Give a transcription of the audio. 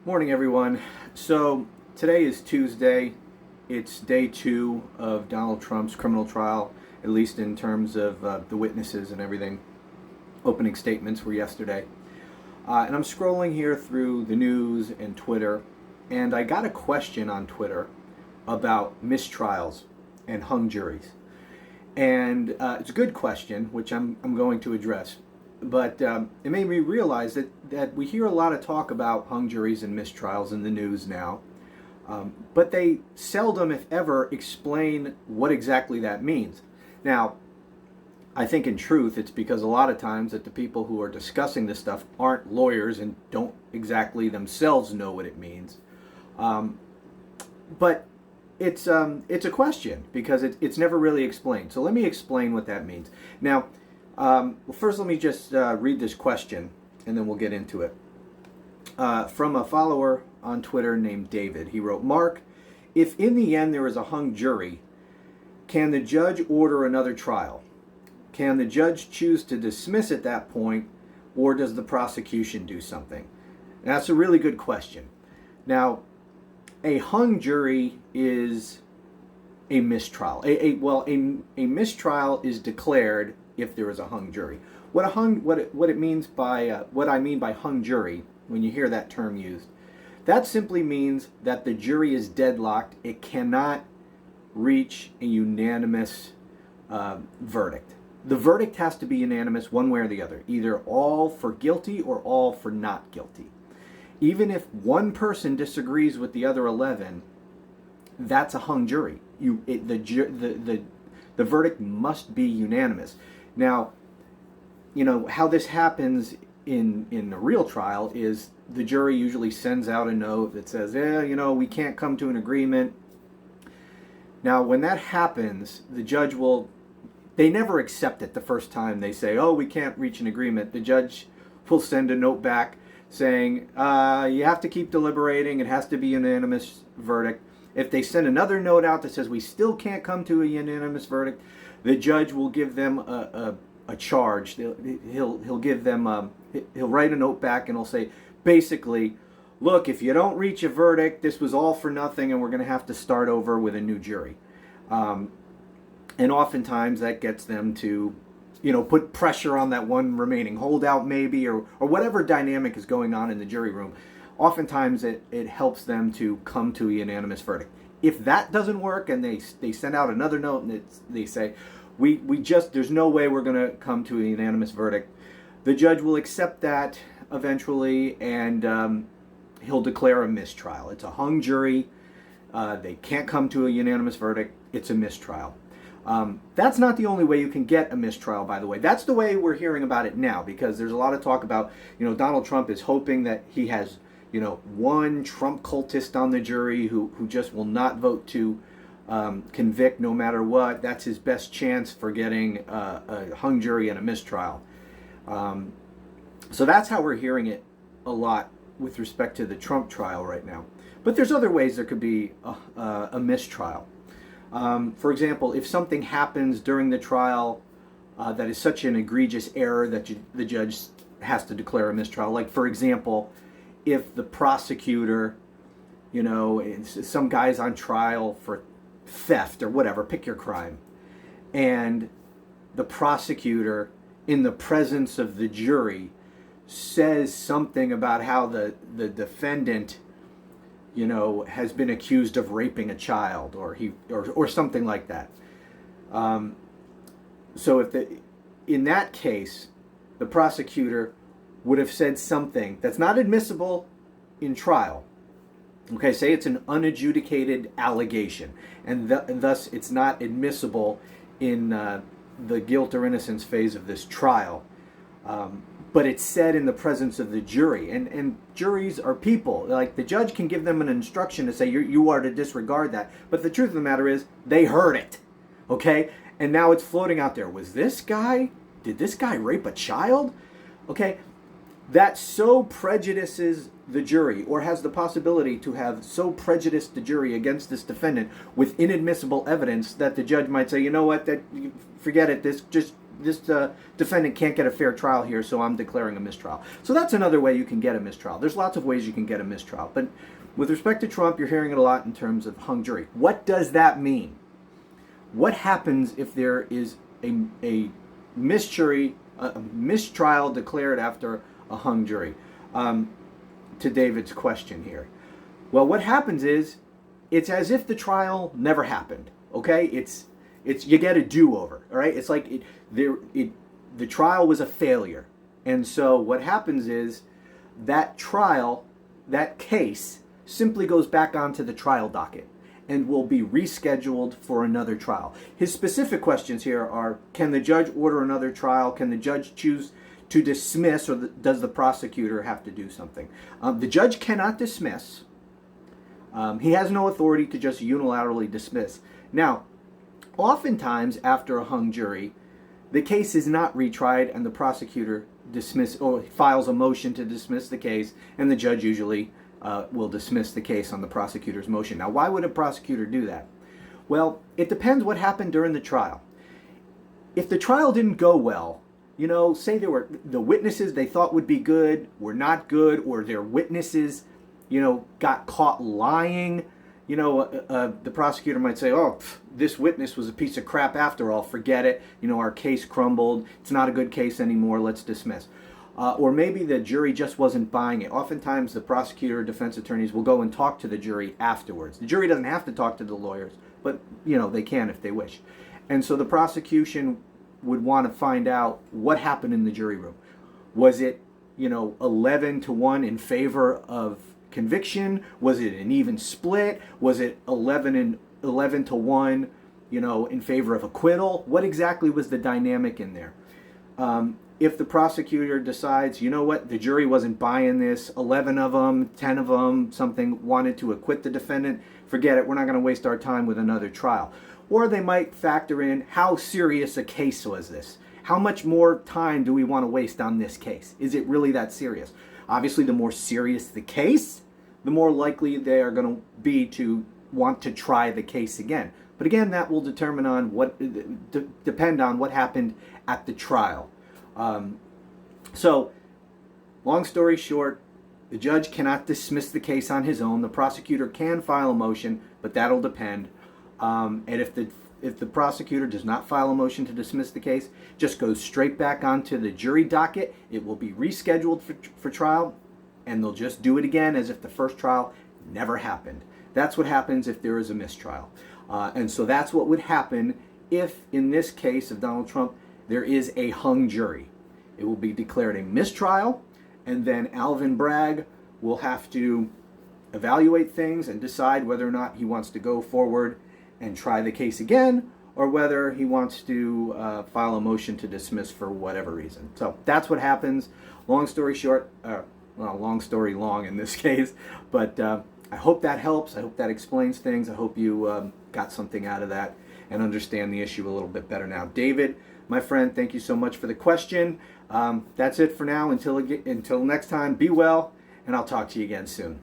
Morning, everyone. So today is Tuesday. It's day 2 of Donald Trump's criminal trial, at least in terms of the witnesses and everything. Opening statements were yesterday. And I'm scrolling here through the news and Twitter, and I got a question on Twitter about mistrials and hung juries. And it's a good question, which I'm going to address. But it made me realize that we hear a lot of talk about hung juries and mistrials in the news now, but they seldom, if ever, explain what exactly that means. Now, I think in truth it's because a lot of times that the people who are discussing this stuff aren't lawyers and don't exactly themselves know what it means. But it's a question because it's never really explained. So let me explain what that means. Now, well, first let me just read this question and then we'll get into it. From a follower on Twitter named David. He wrote, "Mark, if in the end there is a hung jury, can the judge order another trial? Can the judge choose to dismiss at that point, or does the prosecution do something?" And that's a really good question. Now, a hung jury is a mistrial. A mistrial is declared if there is a hung jury. What I mean by hung jury, when you hear that term used, that simply means that the jury is deadlocked. It cannot reach a unanimous verdict. The verdict has to be unanimous one way or the other, either all for guilty or all for not guilty. Even if one person disagrees with the other 11, that's a hung jury. The verdict must be unanimous. Now, you know how this happens in a real trial is the jury usually sends out a note that says, we can't come to an agreement. Now, when that happens, the judge they never accept it the first time they say, we can't reach an agreement. The judge will send a note back saying, you have to keep deliberating. It has to be a unanimous verdict. If they send another note out that says we still can't come to a unanimous verdict, the judge will give them a charge. He'll give them he'll write a note back and he'll say, basically, look, if you don't reach a verdict, this was all for nothing, and we're going to have to start over with a new jury. And oftentimes that gets them to, put pressure on that one remaining holdout, maybe, or whatever dynamic is going on in the jury room. Oftentimes it helps them to come to a unanimous verdict. If that doesn't work and they send out another note and they say, there's no way we're going to come to a unanimous verdict, the judge will accept that eventually, and he'll declare a mistrial. It's a hung jury. They can't come to a unanimous verdict. It's a mistrial. That's not the only way you can get a mistrial, by the way. That's the way we're hearing about it now, because there's a lot of talk about, Donald Trump is hoping that he has, one Trump cultist on the jury who just will not vote to convict no matter what. That's his best chance for getting a hung jury and a mistrial. So that's how we're hearing it a lot with respect to the Trump trial right now. But there's other ways there could be a mistrial. For example, if something happens during the trial that is such an egregious error that the judge has to declare a mistrial. Like, for example, if the prosecutor, some guy's on trial for theft or whatever, pick your crime, and the prosecutor, in the presence of the jury, says something about how the defendant, has been accused of raping a child, or something like that. So in that case, the prosecutor would have said something that's not admissible in trial. Okay, say it's an unadjudicated allegation, and thus it's not admissible in the guilt or innocence phase of this trial. But it's said in the presence of the jury, and juries are people. Like, the judge can give them an instruction to say you are to disregard that, but the truth of the matter is they heard it, okay? And now it's floating out there. Did this guy rape a child? Okay, that so prejudices the jury, or has the possibility to have so prejudiced the jury against this defendant with inadmissible evidence, that the judge might say, forget it, defendant can't get a fair trial here, so I'm declaring a mistrial. So that's another way you can get a mistrial. There's lots of ways you can get a mistrial, but with respect to Trump, you're hearing it a lot in terms of hung jury. What does that mean? What happens if there is a mistrial declared after a hung jury? To David's question here. Well, what happens is it's as if the trial never happened. Okay, it's you get a do-over. All right, it's like the trial was a failure, and so what happens is that trial, that case, simply goes back onto the trial docket and will be rescheduled for another trial. His specific questions here are: can the judge order another trial? Can the judge choose to dismiss, or does the prosecutor have to do something? The judge cannot dismiss. He has no authority to just unilaterally dismiss. Now, oftentimes after a hung jury, the case is not retried and the prosecutor files a motion to dismiss the case, and the judge usually will dismiss the case on the prosecutor's motion. Now, why would a prosecutor do that? Well, it depends what happened during the trial. If the trial didn't go well, say the witnesses they thought would be good were not good, or their witnesses, got caught lying, the prosecutor might say, oh, this witness was a piece of crap after all, forget it, our case crumbled, it's not a good case anymore, let's dismiss. Or maybe the jury just wasn't buying it. Oftentimes the prosecutor or defense attorneys will go and talk to the jury afterwards. The jury doesn't have to talk to the lawyers, but they can if they wish. And so the prosecution would want to find out what happened in the jury room. Was it 11-1 in favor of conviction? Was it an even split? Was it 11-1 in favor of acquittal? What exactly was the dynamic in there? If the prosecutor decides, the jury wasn't buying this, 11 of them, 10 of them, something, wanted to acquit the defendant, forget it, we're not going to waste our time with another trial. Or they might factor in, how serious a case was this? How much more time do we want to waste on this case? Is it really that serious? Obviously, the more serious the case, the more likely they are going to be to want to try the case again. But again, that will depend on what happened at the trial. So, long story short, the judge cannot dismiss the case on his own. The prosecutor can file a motion, but that'll depend. And if the prosecutor does not file a motion to dismiss the case, just goes straight back onto the jury docket. It will be rescheduled for trial, and they'll just do it again as if the first trial never happened. That's what happens if there is a mistrial. And so that's what would happen if, in this case of Donald Trump, there is a hung jury. It will be declared a mistrial, and then Alvin Bragg will have to evaluate things and decide whether or not he wants to go forward and try the case again, or whether he wants to file a motion to dismiss for whatever reason. So that's what happens. Long story short, long story long in this case, but I hope that helps. I hope that explains things. I hope you got something out of that and understand the issue a little bit better now. David, my friend, thank you so much for the question. That's it for now. Until next time, be well, and I'll talk to you again soon.